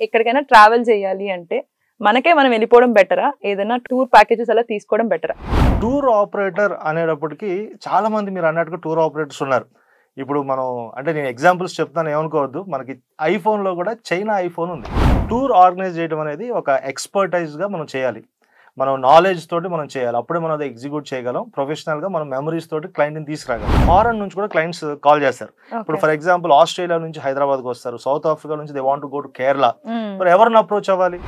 ఎక్కడికైనా ట్రావెల్ చేయాలి అంటే మనకే మనం వెళ్ళిపోవడం బెటరా, ఏదైనా టూర్ ప్యాకేజెస్ అలా తీసుకోవడం బెటరా? టూర్ ఆపరేటర్ అనేటప్పటికి చాలా మంది మీరు అన్నట్టుగా టూర్ ఆపరేటర్స్ ఉన్నారు. ఇప్పుడు మనం అంటే నేను ఎగ్జాంపుల్స్ చెప్తాను, ఏమనుకోవద్దు. మనకి ఐఫోన్లో కూడా చైనా ఐఫోన్ ఉంది. టూర్ ఆర్గనైజ్ చేయడం అనేది ఒక ఎక్స్పర్టైజ్గా మనం చేయాలి, మనం నాలెడ్జ్ తోటి మనం చేయాలి. అప్పుడే మనం అది ఎగ్జిక్యూట్ చేయగలం. ప్రొఫెషనల్గా మనం మెమరీస్ తోటి క్లయింట్ని తీసుకురాగలం. ఫారెన్ నుంచి కూడా క్లయింట్స్ కాల్ చేస్తారు. ఇప్పుడు ఫర్ ఎగ్జాంపుల్ ఆస్ట్రేలియా నుంచి హైదరాబాద్కి వస్తారు, సౌత్ ఆఫ్రికా నుంచి they want to go to Kerala. మరి ఎవరిని అప్రోచ్ అవ్వాలి?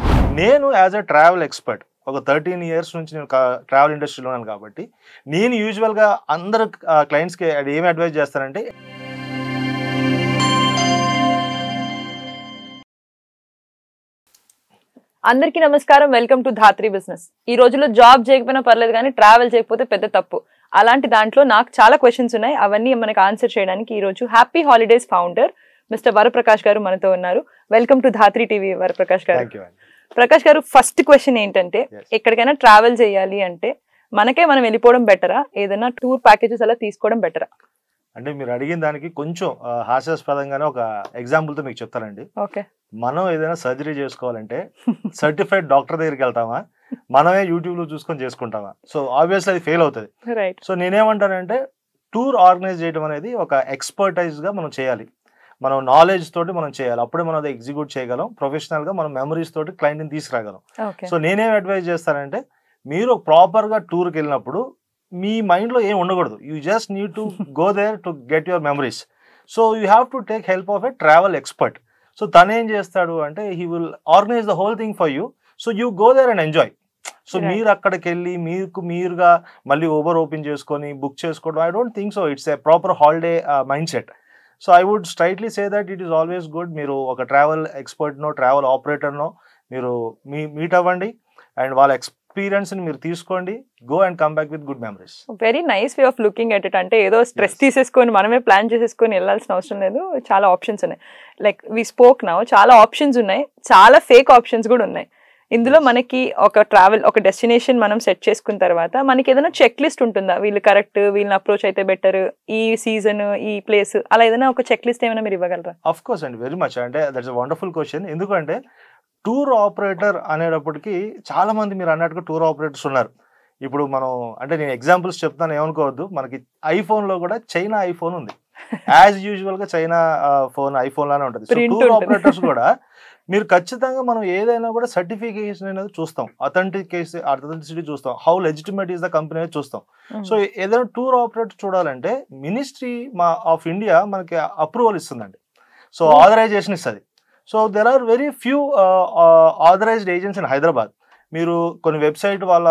నేను యాజ్ ఎ ట్రావెల్ ఎక్స్పర్ట్ ఒక 13 years నుంచి నేను ట్రావెల్ ఇండస్ట్రీలో ఉన్నాను కాబట్టి నేను యూజువల్గా అందరు క్లయింట్స్కి ఏమి అడ్వైజ్ చేస్తానంటే, అందరికీ నమస్కారం, వెల్కమ్ టు ధాత్రి బిజినెస్. ఈ రోజుల్లో జాబ్ చేయకపోయినా పర్లేదు కానీ ట్రావెల్ చేయకపోతే పెద్ద తప్పు. అలాంటి దాంట్లో నాకు చాలా క్వశ్చన్స్ ఉన్నాయి, అవన్నీ మనకు ఆన్సర్ చేయడానికి ఈ రోజు happy holidays founder mister Varaprakash గారు మనతో ఉన్నారు. Welcome to Dhatri TV Varaprakash గారు. ప్రకాష్ గారు, ఫస్ట్ క్వశ్చన్ ఏంటంటే, ఎక్కడికైనా ట్రావెల్ చేయాలి అంటే మనకే మనం వెళ్ళిపోవడం బెటరా, ఏదైనా టూర్ ప్యాకేజెస్ అలా తీసుకోవడం బెటరా? అంటే మీరు అడిగిన దానికి కొంచెం హాస్యాస్పదంగానే ఒక ఎగ్జాంపుల్తో మీకు చెప్తానండి. ఓకే. మనం ఏదైనా సర్జరీ చేసుకోవాలంటే సర్టిఫైడ్ డాక్టర్ దగ్గరికి వెళ్తామా, మనమే యూట్యూబ్లో చూసుకొని చేసుకుంటామా? సో ఆబ్వియస్లీ అది ఫెయిల్ అవుతుంది. రైట్. సో నేనేమంటానంటే, టూర్ ఆర్గనైజ్ చేయడం అనేది ఒక ఎక్స్పర్టైజ్గా మనం చేయాలి, మనం నాలెడ్జ్ తోటి మనం చేయాలి. అప్పుడే మనం అది ఎగ్జిక్యూట్ చేయగలం. ప్రొఫెషనల్గా మనం మెమరీస్ తోటి క్లయింట్ని తీసుకురాగలం. సో నేనేం అడ్వైజ్ చేస్తానంటే, మీరు ప్రాపర్గా టూర్కి వెళ్ళినప్పుడు మీ మైండ్లో ఏం ఉండకూడదు. You just need to go there to get your memories. So you have to take help of a travel expert. So తను ఏం చేస్తాడు అంటే, he will organise the whole thing for you. So you go there and enjoy. So మీరు అక్కడికి వెళ్ళి మీరుగా మళ్ళీ Uber open చేసుకొని బుక్ చేసుకోవడం, I don't think so. It's a proper holiday mindset. So I would straightly say that it is always good. మీరు ఒక travel ఎక్స్పర్ట్నో travel ఆపరేటర్నో మీరు మీట్ అవ్వండి అండ్ వాళ్ళ ఎక్స్పీరియన్స్ని మీరు తీసుకోండి. Go and come back with good memories. Very nice way of looking at it. అంటే ఏదో స్ట్రెస్ తీసేసుకొని మనమే ప్లాన్ చేసేసుకొని వెళ్ళాల్సిన అవసరం లేదు. చాలా ఆప్షన్స్ ఉన్నాయి. లైక్ వి స్పోక్ నౌ, చాలా ఆప్షన్స్ ఉన్నాయి, చాలా ఫేక్ ఆప్షన్స్ కూడా ఉన్నాయి. ఇందులో మనకి ఒక ట్రావెల్ ఒక డెస్టినేషన్ మనం సెట్ చేసుకున్న తర్వాత మనకి ఏదైనా చెక్ లిస్ట్ ఉంటుందా? వీళ్ళు కరెక్ట్, వీళ్ళని అప్రోచ్ అయితే బెటర్, ఈ సీజన్, ఈ ప్లేస్, అలా ఏదైనా ఒక చెక్ లిస్ట్ ఏమైనా మీరు ఇవ్వగలరా? ఆఫ్ కోర్స్ అండి, వెరీ మచ్. అంటే దట్స్ ఎ వండర్ఫుల్ క్వశ్చన్. ఎందుకంటే టూర్ ఆపరేటర్ అనేటప్పటికి చాలా మంది మీరు అన్నట్టుగా టూర్ ఆపరేటర్స్ ఉన్నారు. ఇప్పుడు మనం అంటే నేను ఎగ్జాంపుల్స్ చెప్తాను, ఏమనుకోవద్దు. మనకి ఐఫోన్లో కూడా చైనా ఐఫోన్ ఉంది. యాజ్ యూజువల్గా చైనా ఫోన్ ఐఫోన్ లానే ఉంటుంది. సో టూర్ ఆపరేటర్స్ కూడా మీరు ఖచ్చితంగా మనం ఏదైనా కూడా సర్టిఫికేషన్ అనేది చూస్తాం, అథెంటిసిటీ చూస్తాం, how legitimate is the company అనేది చూస్తాం. సో ఏదైనా టూర్ ఆపరేటర్ చూడాలంటే మినిస్ట్రీ ఆఫ్ ఇండియా మనకి అప్రూవల్ ఇస్తుందండి. సో ఆథరైజేషన్ ఇస్తుంది. So there are very few authorised agents in Hyderabad. మీరు కొన్ని వెబ్సైట్ వాళ్ళ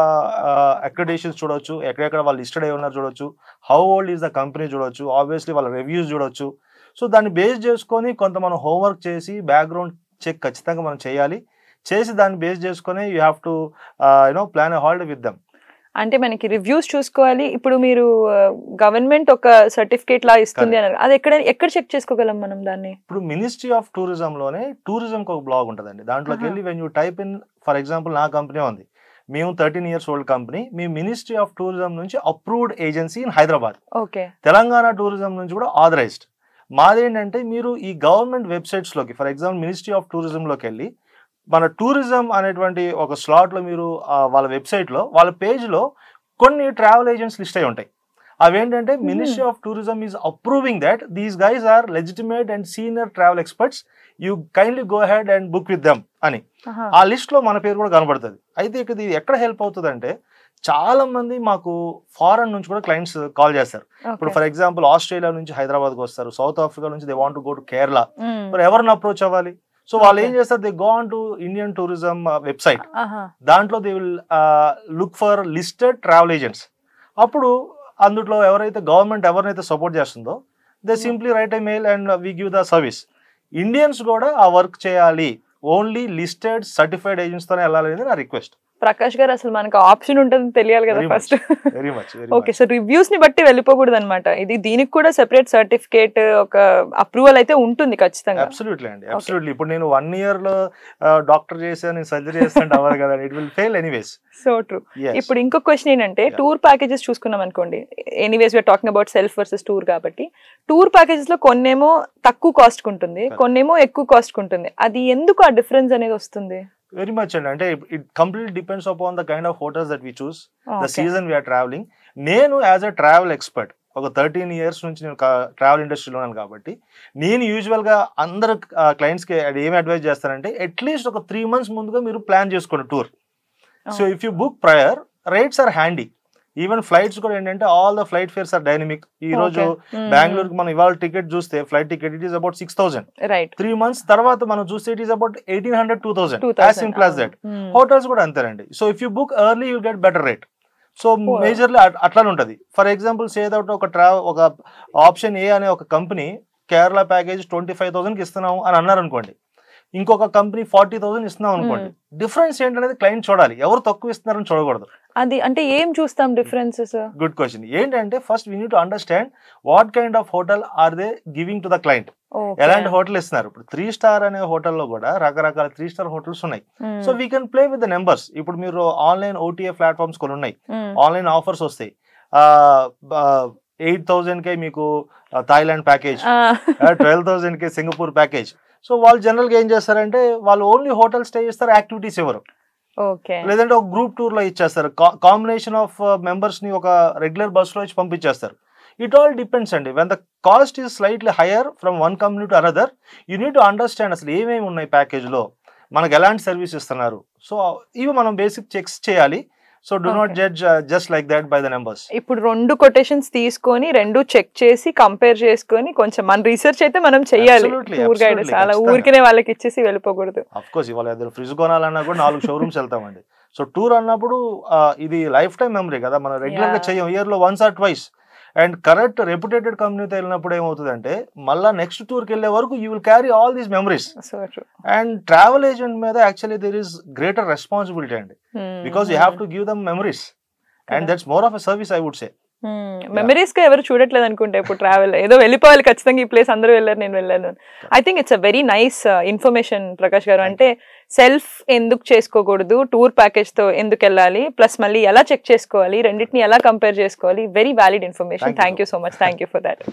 అక్రిడేషన్స్ చూడవచ్చు, ఎక్కడెక్కడ వాళ్ళు లిస్టెడ్ అయి ఉన్నారు చూడొచ్చు, how old is the company చూడొచ్చు, ఆబ్వియస్లీ వాళ్ళ రివ్యూస్ చూడొచ్చు. సో దాన్ని బేస్ చేసుకొని కొంత మనం హోంవర్క్ చేసి బ్యాక్గ్రౌండ్ చెక్ ఖచ్చితంగా మనం చేసి దాన్ని బేస్ చేసుకొని you have to plan a holiday with them. అంటే మనకి రివ్యూస్ చూసుకోవాలి. ఇప్పుడు మీరు గవర్నమెంట్ ఒక సర్టిఫికేట్ లా ఇస్తుంది అన్నారు, అది ఎక్కడ చెక్ చేసుకోగలం మనం దాన్ని? ఇప్పుడు మినిస్ట్రీ ఆఫ్ టూరిజంలోనే టూరిజంకి ఒక బ్లాగ్ ఉంటుందండి. దాంట్లోకి వెళ్ళి when you type in, for example నా కంపెనీ ఉంది, మేము 13 years ఓల్డ్ కంపెనీ, మీ మినిస్ట్రీ ఆఫ్ టూరిజం నుంచి approved agency in Hyderabad. Okay. Telangana tourism నుంచి కూడా ఆథరైజ్డ్. మాదేంటంటే మీరు ఈ గవర్నమెంట్ వెబ్సైట్స్లోకి, ఫర్ ఎగ్జాంపుల్ మినిస్ట్రీ ఆఫ్ టూరిజంలోకి వెళ్ళి మన టూరిజం అనేటువంటి ఒక స్లాట్లో మీరు వాళ్ళ వెబ్సైట్లో వాళ్ళ పేజ్లో కొన్ని ట్రావెల్ ఏజెంట్స్ లిస్ట్ అయి ఉంటాయి. అవేంటంటే ministry of tourism is approving that these guys are legitimate and senior travel experts, you kindly go ahead and book with them అని ఆ లిస్ట్లో మన పేరు కూడా కనబడుతుంది. అయితే ఇది ఎక్కడ హెల్ప్ అవుతుంది అంటే, చాలా మంది మాకు ఫారెన్ నుంచి కూడా క్లయింట్స్ కాల్ చేస్తారు. ఇప్పుడు ఫర్ ఎగ్జాంపుల్ ఆస్ట్రేలియా నుంచి హైదరాబాద్కి వస్తారు, సౌత్ ఆఫ్రికా నుంచి they want to go to Kerala. మరి ఎవరిని అప్రోచ్ అవ్వాలి? సో వాళ్ళు ఏం చేస్తారు, they go on to Indian tourism website. దాంట్లో they will look for listed travel agents. అప్పుడు అందులో ఎవరైతే గవర్నమెంట్ ఎవరినైతే సపోర్ట్ చేస్తుందో they simply write a mail and we give the service. Indians కూడా ఆ వర్క్ చేయాలి, ఓన్లీ లిస్టెడ్ సర్టిఫైడ్ ఏజెంట్స్తోనే వెళ్ళాలి అనేది నా రిక్వెస్ట్. ప్రకాష్ గారు అసలు మనకు ఆప్షన్ ఉంటుందని తెలియాలి కదా first. Very much. Okay, so reviews ని బట్టి వెళ్ళిపోకూడదు అనమాట. దీనికి కూడా సెపరేట్ సర్టిఫికేట్ ఒక అప్రూవల్ అయితే ఉంటుంది ఖచ్చితంగా. అబ్సల్యూట్లీ అండి, అబ్సల్యూట్లీ. ఇప్పుడు నేను 1 year లో డాక్టర్ చేశాను, నేను సర్జరీ చేస్తాను అవ్వదు కదా, it will fail anyways. So true. ఇప్పుడు ఇంకొక క్వశ్చన్ ఏంటంటే, టూర్ ప్యాకేజెస్ చూసుకున్నాం అనుకోండి, anyways we're talking about self versus tour కాబట్టి, టూర్ ప్యాకేజెస్ లో కొన్నేమో తక్కువ కాస్ట్ ఉంటుంది, కొన్నేమో ఎక్కువ కాస్ట్ ఉంటుంది. అది ఎందుకు ఆ డిఫరెన్స్ అనేది వస్తుంది? వెరీ మచ్ అండి. అంటే it completely depends upon the kind of hotels that we చూస్, ద సీజన్ వీఆర్ ట్రావెలింగ్. నేను యాజ్ అ ట్రావెల్ ఎక్స్పర్ట్ ఒక 13 years నుంచి నేను ట్రావెల్ ఇండస్ట్రీలో ఉన్నాను కాబట్టి, నేను యూజువల్గా అందరు క్లయింట్స్కి ఏమి అడ్వైజ్ చేస్తానంటే, అట్లీస్ట్ ఒక 3 months ముందుగా మీరు ప్లాన్ చేసుకోండి tour. So if you book prior, rates are handy. Even flights కూడా ఏంటంటే all the flight fares are dynamic. ఈ రోజు బెంగళూరుకి మనం ఇవాళ టికెట్ చూస్తే, flight ticket it is about 6,000. 3 months తర్వాత మనం చూస్తే it is about 1,800, 2,000. As simple as that. Hotels కూడా అంతేనండి. So if you book early you get better rate. So majorly అట్లానే ఉంటుంది. ఫర్ ఎగ్జాంపుల్ సేదౌట్ ఒక ఆప్షన్ ఏ అనే ఒక కంపెనీ కేరళ ప్యాకేజ్ 25,000కి ఇస్తున్నాము అని అన్నారు అనుకోండి, ఇంకొక కంపెనీ 40,000 ఇస్తున్నాం అనుకోండి. డిఫరెన్స్ ఏంటనేది క్లయింట్ చూడాలి, ఎవరు తక్కువ ఇస్తున్నారని చూడకూడదు. అది అంటే ఏం చూస్తాం డిఫరెన్సెస్? Good question. ఏంటంటే first we need to understand what kind of hotel are they giving to the client. ఎలాంటి హోటల్ ఇస్తున్నారు. ఇప్పుడు 3 star అనే హోటల్లో కూడా రకరకాల 3 star హోటల్స్ ఉన్నాయి. So we can play with the numbers. ఇప్పుడు మీరు ఆన్లైన్ OTA ప్లాట్ఫామ్స్ కొన్ని ఉన్నాయి, ఆన్లైన్ ఆఫర్స్ వస్తాయి. 8,000కే మీకు థాయిలాండ్ ప్యాకేజ్, 12,000కే సింగపూర్ ప్యాకేజ్. సో వాళ్ళు జనరల్గా ఏం చేస్తారంటే, వాళ్ళు ఓన్లీ హోటల్ స్టే చేస్తారు, యాక్టివిటీస్ ఎవరు, లేదంటే ఒక గ్రూప్ టూర్ లో ఇచ్చేస్తారు. కాంబినేషన్ ఆఫ్ మెంబర్స్ ని ఒక రెగ్యులర్ బస్ లో ఇచ్చి పంపించేస్తారు. ఇట్ ఆల్ డిపెండ్స్ అండి. When the cost is slightly hire from one company to another, you need to understand అసలు ఏమేమి ఉన్నాయి ప్యాకేజ్ లో, మనకు ఎలాంటి సర్వీస్ ఇస్తున్నారు. సో ఇవి మనం బేసిక్ చెక్స్ చేయాలి. So do not judge just like that by the numbers. ఇప్పుడు 2 కొటేషన్స్ తీసుకొని 2 చెక్ చేసి కంపేర్ చేసుకొని కొంచెం మన రీసెర్చ్ అయితే మనం చేయాలి. టూర్ గైడెన్స్ అలా ఊరికనే వాళ్ళకి ఇచ్చేసి వెళ్ళిపోకూడదు. అఫ్ కోర్స్ ఇవాళ ఏదైనా ఫ్రిడ్జ్ కొనాలన్నా కూడా 4 షోరూమ్స్ వెళ్తామండి. సో టూర్ అన్నప్పుడు ఇది లైఫ్ టైం మెమరీ కదా, మనం రెగ్యులర్ గా చేయం, ఇయర్ లో once or twice. And correct reputed కంపెనీతో వెళ్ళినప్పుడు ఏమవుతుందంటే, మళ్ళీ నెక్స్ట్ టూర్కి వెళ్ళే వరకు you will carry all these memories. And travel agent మీద actually there is greater responsibility అండి, because you have to give them memories. And that's more of a service I would say. Memories గా ఎవరు చూడట్లేదు అనుకుంటే ఇప్పుడు travel ఏదో వెళ్ళిపోవాలి ఖచ్చితంగా, ఈ ప్లేస్ అందరూ వెళ్ళారు నేను వెళ్ళాను. I think it's a very nice information Prakash గారు. అంటే సెల్ఫ్ ఎందుకు చేసుకోకూడదు, టూర్ ప్యాకేజ్ తో ఎందుకు వెళ్ళాలి, ప్లస్ మళ్ళీ ఎలా చెక్ చేసుకోవాలి, రెండింటిని ఎలా కంపేర్ చేసుకోవాలి, very valid information. Thank you so much. Thank you for that.